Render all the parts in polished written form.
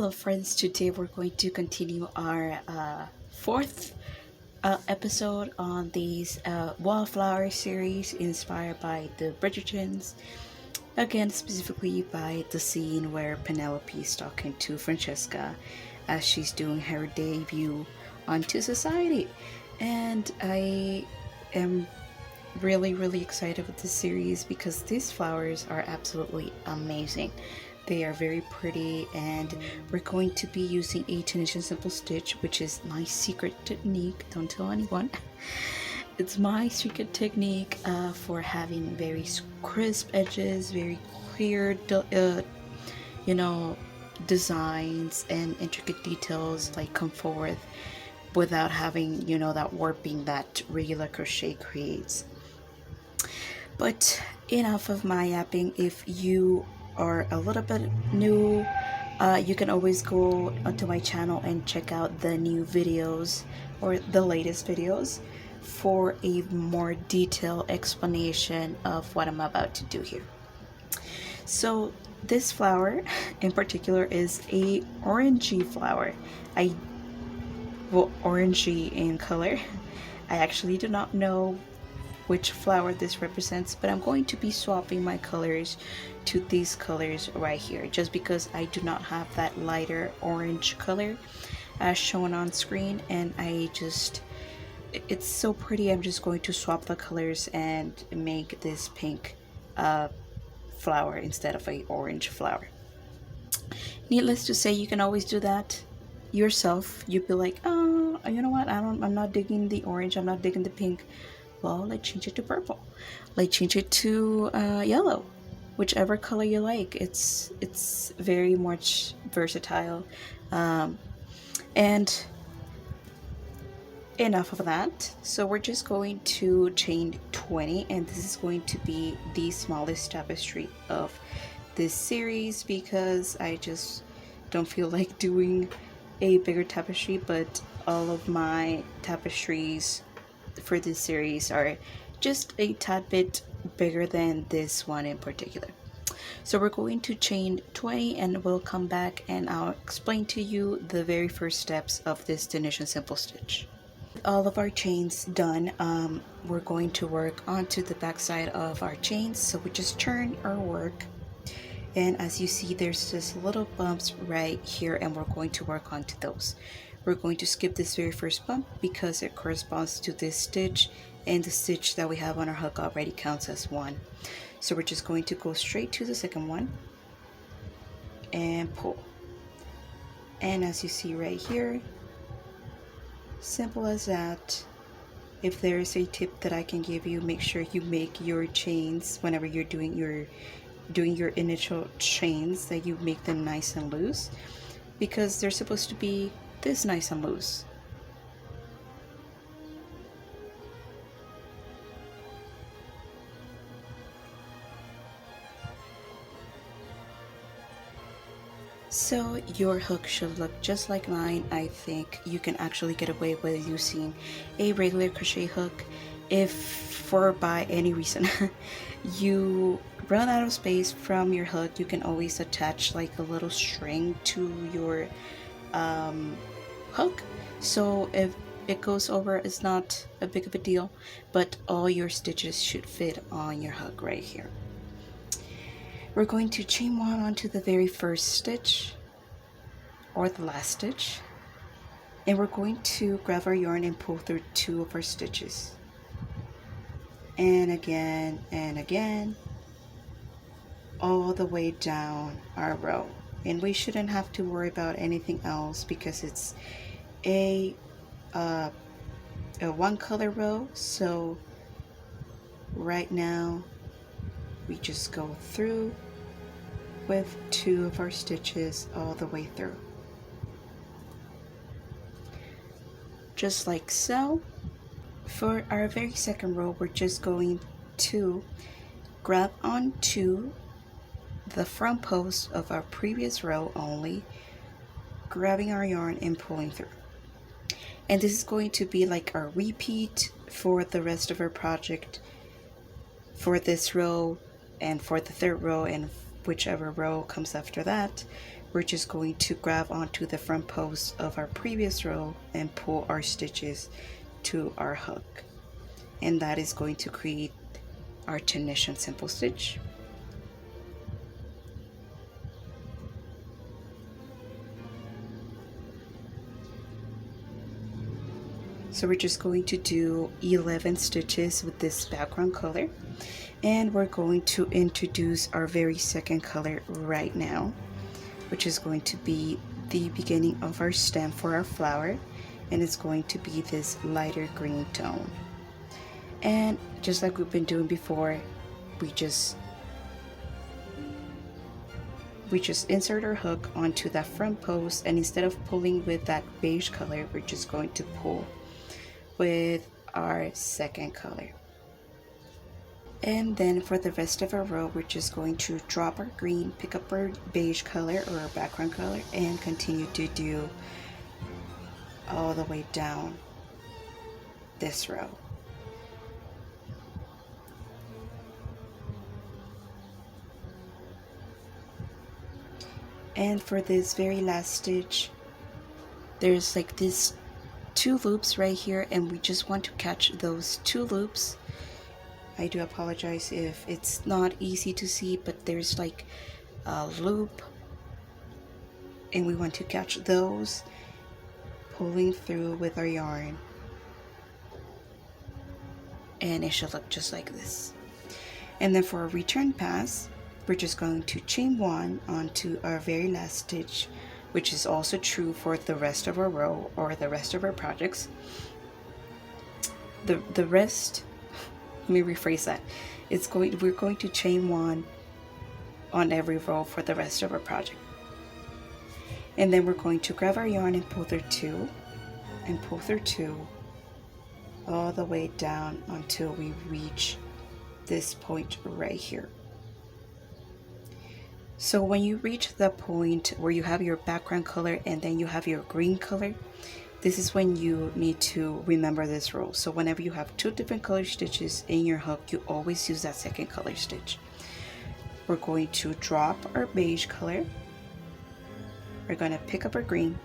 Hello friends, today we're going to continue our fourth episode on these Wallflower series inspired by the Bridgertons. Again, specifically by the scene where Penelope is talking to Francesca as she's doing her debut onto society. And I am really excited with this series because these flowers are absolutely amazing. They are very pretty, and we're going to be using a Tunisian simple stitch, which is my secret technique. Don't tell anyone. It's my secret technique for having very crisp edges, very clear you know, designs and intricate details like come forth without having, you know, that warping that regular crochet creates. But enough of my yapping. If you are a little bit new, you can always go onto my channel and check out the new videos or the latest videos for a more detailed explanation of what I'm about to do here. So this flower in particular is a orangey flower. Orangey in color. I actually do not know which flower this represents, but I'm going to be swapping my colors to these colors right here, just because I do not have that lighter orange color as shown on screen, and it's so pretty. I'm just going to swap the colors and make this pink flower instead of a orange flower. Needless to say, you can always do that yourself. You'd be like, oh, you know what, I'm not digging the orange, I'm not digging the pink. Well, let's change it to purple. Let's change it to yellow, whichever color you like. It's very much versatile. And enough of that. So we're just going to chain 20, and this is going to be the smallest tapestry of this series because I just don't feel like doing a bigger tapestry, but all of my tapestries for this series are just a tad bit bigger than this one in particular. So we're going to chain 20, and we'll come back and I'll explain to you the very first steps of this Tunisian simple stitch. All of our chains done, we're going to work onto the back side of our chains. So we just turn our work, and as you see, there's just little bumps right here, and we're going to work onto those. We're going to skip this very first bump because it corresponds to this stitch, and the stitch that we have on our hook already counts as one. So we're just going to go straight to the second one and pull. And as you see right here, simple as that. If there is a tip that I can give you, make sure you make your chains whenever you're doing your initial chains, that you make them nice and loose, because they're supposed to be this nice and loose. So your hook should look just like mine. I think you can actually get away with using a regular crochet hook if for by any reason you run out of space from your hook. You can always attach like a little string to your hook, so if it goes over, it's not a big of a deal, but all your stitches should fit on your hook right here. We're going to chain one onto the very first stitch or the last stitch, and we're going to grab our yarn and pull through two of our stitches, and again all the way down our row. And we shouldn't have to worry about anything else because it's a one color row. So right now we just go through with two of our stitches all the way through, just like so. For our very second row, we're just going to grab onto the front post of our previous row only, grabbing our yarn and pulling through. And this is going to be like our repeat for the rest of our project, for this row and for the third row and whichever row comes after that, we're just going to grab onto the front post of our previous row and pull our stitches to our hook, and that is going to create our Tunisian simple stitch. So we're just going to do 11 stitches with this background color, and we're going to introduce our very second color right now, which is going to be the beginning of our stem for our flower, and it's going to be this lighter green tone. And just like we've been doing before, we just insert our hook onto that front post, and instead of pulling with that beige color, we're just going to pull with our second color. And then for the rest of our row, we're just going to drop our green, pick up our beige color or our background color, and continue to do all the way down this row. And for this very last stitch, there's like this 2 loops right here, and we just want to catch those 2 loops. I do apologize if it's not easy to see, but there's like a loop, and we want to catch those, pulling through with our yarn, and it should look just like this. And then for a return pass, we're just going to chain 1 onto our very last stitch, which is also true for the rest of our row or the rest of our projects. The rest, let me rephrase that. We're going to chain 1 on every row for the rest of our project. And then we're going to grab our yarn and pull through 2 and pull through 2 all the way down until we reach this point right here. So when you reach the point where you have your background color and then you have your green color, this is when you need to remember this rule. So whenever you have 2 different color stitches in your hook, you always use that second color stitch. We're going to drop our beige color, we're going to pick up our green,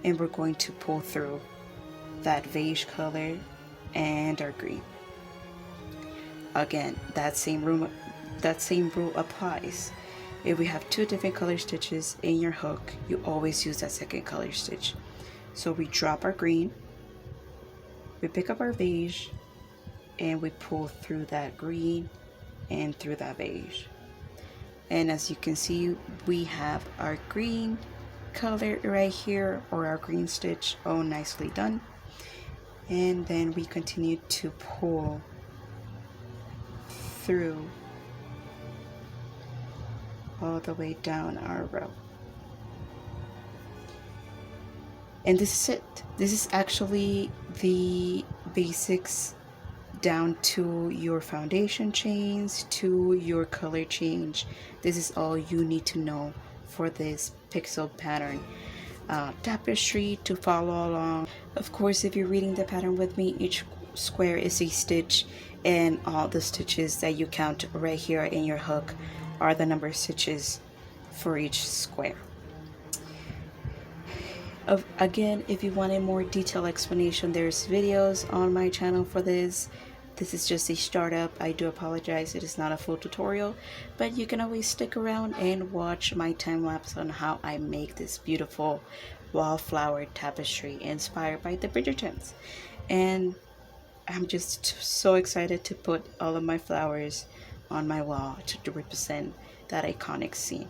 and we're going to pull through that beige color and our green. Again, that same rule applies. If we have 2 different color stitches in your hook, you always use that second color stitch. So we drop our green, we pick up our beige, and we pull through that green and through that beige. And as you can see, we have our green color right here, or our green stitch, all nicely done. And then we continue to pull through all the way down our row. And this is it. This is actually the basics down to your foundation chains, to your color change. This is all you need to know for this pixel pattern tapestry to follow along. Of course, if you're reading the pattern with me, each square is a stitch, and all the stitches that you count right here in your hook are the number of stitches for each square. Again, if you want a more detailed explanation, there's videos on my channel for this. This is just a startup. I do apologize, it is not a full tutorial, but you can always stick around and watch my time lapse on how I make this beautiful wallflower tapestry inspired by the Bridgertons. And I'm just so excited to put all of my flowers on my wall to represent that iconic scene.